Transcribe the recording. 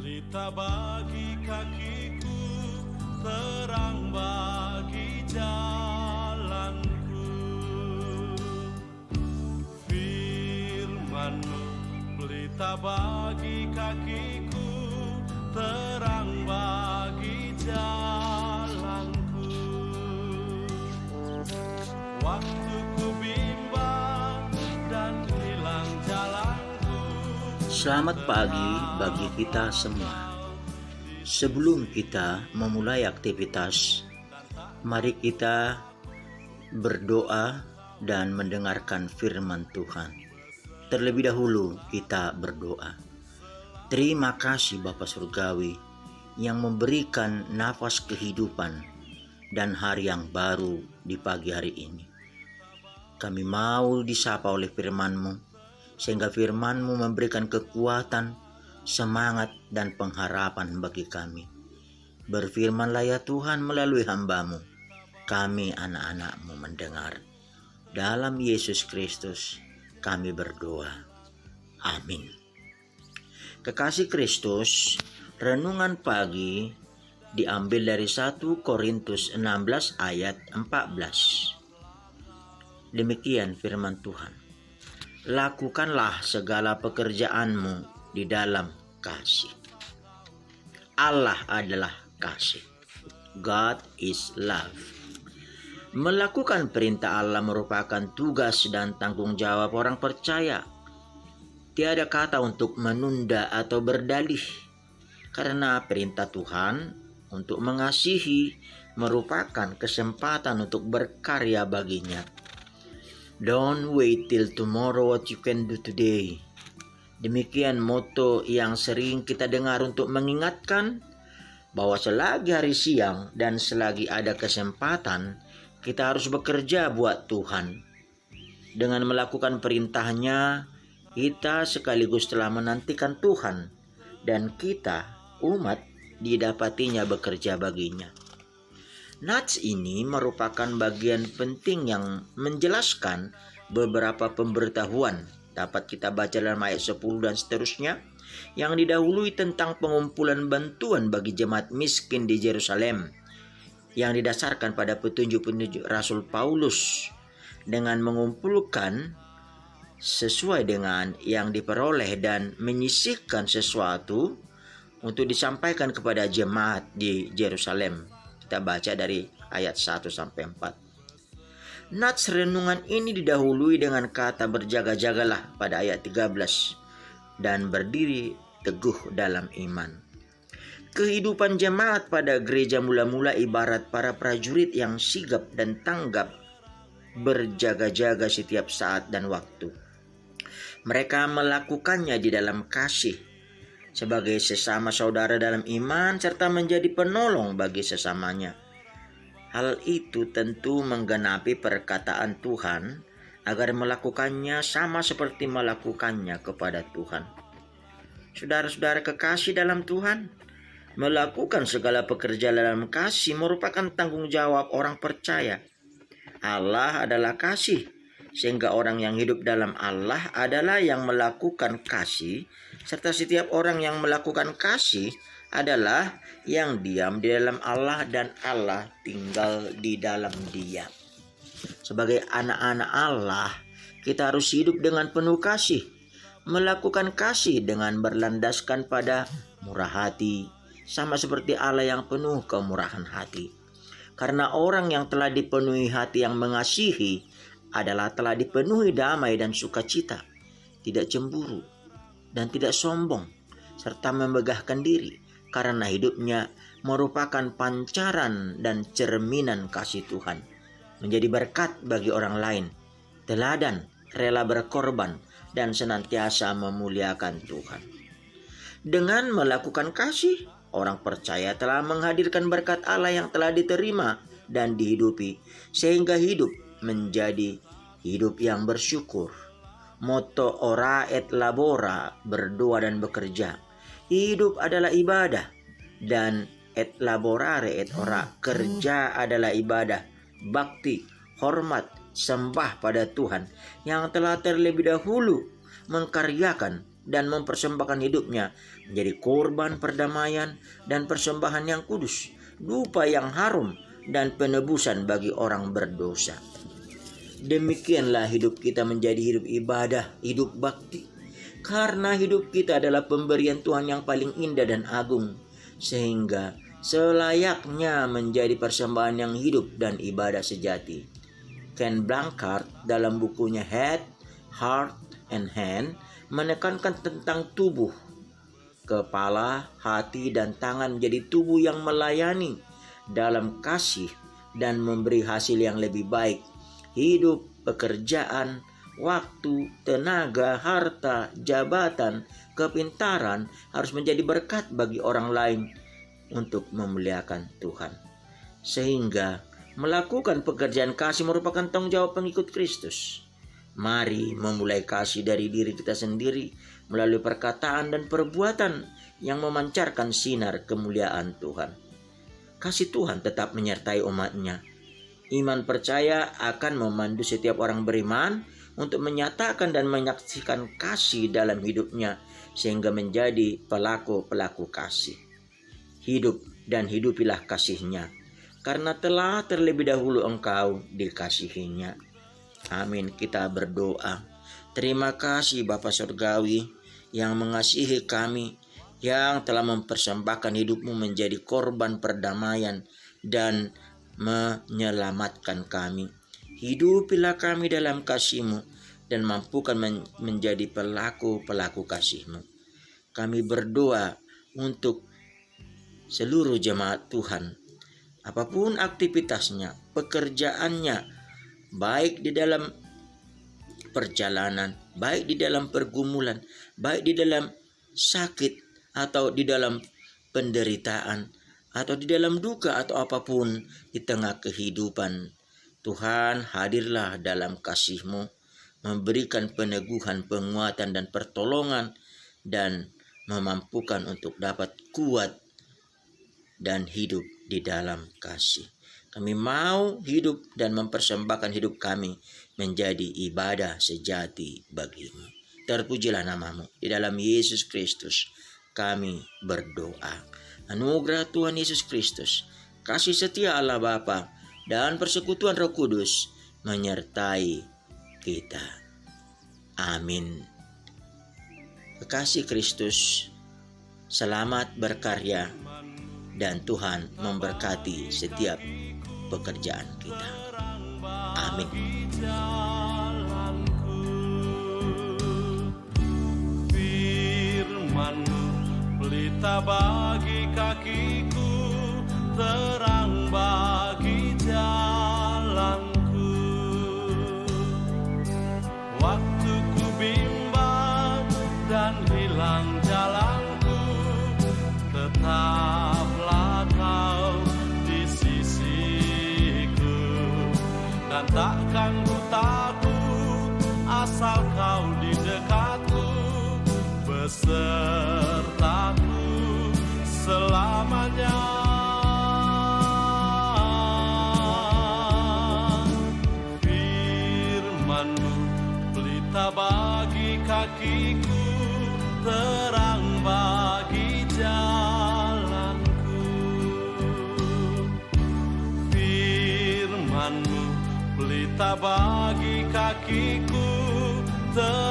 Pelita bagi kakiku, terang bagi jalanku. Firman-Mu pelita bagi kakiku, terang bagi jalanku. Waktu ku bimbang dan hilang jalanku. Selamat pagi bagi kita semua. Sebelum kita memulai aktivitas, mari kita berdoa dan mendengarkan firman Tuhan. Terlebih dahulu kita berdoa. Terima kasih Bapa Surgawi yang memberikan nafas kehidupan dan hari yang baru di pagi hari ini. Kami mau disapa oleh firman-Mu, sehingga firman-Mu memberikan kekuatan, semangat, dan pengharapan bagi kami. Berfirmanlah ya Tuhan melalui hamba-Mu, kami anak-anak-Mu mendengar. Dalam Yesus Kristus kami berdoa. Amin. Kekasih Kristus, renungan pagi diambil dari 1 Korintus 16 ayat 14. Demikian firman Tuhan. Lakukanlah segala pekerjaanmu di dalam kasih. Allah adalah kasih. God is love. Melakukan perintah Allah merupakan tugas dan tanggung jawab orang percaya. Tiada kata untuk menunda atau berdalih, karena perintah Tuhan untuk mengasihi merupakan kesempatan untuk berkarya baginya. Don't wait till tomorrow what you can do today. Demikian moto yang sering kita dengar untuk mengingatkan bahwa selagi hari siang dan selagi ada kesempatan, kita harus bekerja buat Tuhan. Dengan melakukan perintahnya, kita sekaligus telah menantikan Tuhan, dan kita, umat, didapatinya bekerja baginya. Nats ini merupakan bagian penting yang menjelaskan beberapa pemberitahuan. Dapat kita baca dalam ayat 10 dan seterusnya, yang didahului tentang pengumpulan bantuan bagi jemaat miskin di Yerusalem, yang didasarkan pada petunjuk-petunjuk Rasul Paulus dengan mengumpulkan sesuai dengan yang diperoleh dan menyisihkan sesuatu untuk disampaikan kepada jemaat di Yerusalem. Kita baca dari ayat 1 sampai 4. Nats renungan ini didahului dengan kata berjaga-jagalah pada ayat 13 dan berdiri teguh dalam iman. Kehidupan jemaat pada gereja mula-mula ibarat para prajurit yang sigap dan tanggap berjaga-jaga setiap saat dan waktu. Mereka melakukannya di dalam kasih, sebagai sesama saudara dalam iman serta menjadi penolong bagi sesamanya. Hal itu tentu menggenapi perkataan Tuhan agar melakukannya sama seperti melakukannya kepada Tuhan. Saudara-saudara kekasih dalam Tuhan, melakukan segala pekerjaan dalam kasih merupakan tanggung jawab orang percaya. Allah adalah kasih, sehingga orang yang hidup dalam Allah adalah yang melakukan kasih, serta setiap orang yang melakukan kasih adalah yang diam di dalam Allah dan Allah tinggal di dalam dia. Sebagai anak-anak Allah, kita harus hidup dengan penuh kasih, melakukan kasih dengan berlandaskan pada murah hati, sama seperti Allah yang penuh kemurahan hati. Karena orang yang telah dipenuhi hati yang mengasihi adalah telah dipenuhi damai dan sukacita, tidak cemburu dan tidak sombong, serta memegahkan diri, karena hidupnya merupakan pancaran dan cerminan kasih Tuhan, menjadi berkat bagi orang lain, teladan, rela berkorban, dan senantiasa memuliakan Tuhan. Dengan melakukan kasih, orang percaya telah menghadirkan berkat Allah yang telah diterima dan dihidupi, sehingga hidup menjadi hidup yang bersyukur. Motto ora et labora, berdoa dan bekerja. Hidup adalah ibadah, dan et laborare et ora, kerja adalah ibadah, bakti, hormat, sembah pada Tuhan yang telah terlebih dahulu mengkaryakan dan mempersembahkan hidupnya menjadi korban perdamaian dan persembahan yang kudus, dupa yang harum dan penebusan bagi orang berdosa. Demikianlah hidup kita menjadi hidup ibadah, hidup bakti. Karena hidup kita adalah pemberian Tuhan yang paling indah dan agung, sehingga selayaknya menjadi persembahan yang hidup dan ibadah sejati. Ken Blanchard dalam bukunya Head, Heart, and Hand menekankan tentang tubuh, kepala, hati, dan tangan menjadi tubuh yang melayani dalam kasih dan memberi hasil yang lebih baik. Hidup, pekerjaan, waktu, tenaga, harta, jabatan, kepintaran harus menjadi berkat bagi orang lain untuk memuliakan Tuhan. Sehingga melakukan pekerjaan kasih merupakan tanggung jawab pengikut Kristus. Mari memulai kasih dari diri kita sendiri melalui perkataan dan perbuatan yang memancarkan sinar kemuliaan Tuhan. Kasih Tuhan tetap menyertai umat-Nya. Iman percaya akan memandu setiap orang beriman untuk menyatakan dan menyaksikan kasih dalam hidupnya sehingga menjadi pelaku-pelaku kasih. Hidup dan hidupilah kasih-Nya, karena telah terlebih dahulu engkau dikasihinya. Amin. Kita berdoa. Terima kasih Bapa Surgawi yang mengasihi kami, yang telah mempersembahkan hidupmu menjadi korban perdamaian dan menyelamatkan kami. Hidupilah kami dalam kasih-Mu dan mampukan menjadi pelaku-pelaku kasih-Mu. Kami berdoa untuk seluruh jemaat Tuhan, apapun aktivitasnya, pekerjaannya, baik di dalam perjalanan, baik di dalam pergumulan, baik di dalam sakit atau di dalam penderitaan atau di dalam duka atau apapun di tengah kehidupan. Tuhan, hadirlah dalam kasih-Mu, memberikan peneguhan, penguatan dan pertolongan, dan memampukan untuk dapat kuat dan hidup di dalam kasih. Kami mau hidup dan mempersembahkan hidup kami menjadi ibadah sejati bagi-Mu. Terpujilah nama-Mu. Di dalam Yesus Kristus kami berdoa. Anugerah Tuhan Yesus Kristus, kasih setia Allah Bapa, dan persekutuan Roh Kudus menyertai kita. Amin. Kekasih Kristus, selamat berkarya, dan Tuhan memberkati setiap pekerjaan kita. Amin. Firman-Mu pelita bagi kakiku, terang bagi jalanku. Waktu ku bimbang dan hilang jalanku, tetaplah Kau di sisiku. Dan takkan ku takut asal Kau di dekatku, besertaku selamanya. Firman-Mu pelita bagi kakiku, terang bagi jalanku. Firman-Mu pelita bagi kakiku, terang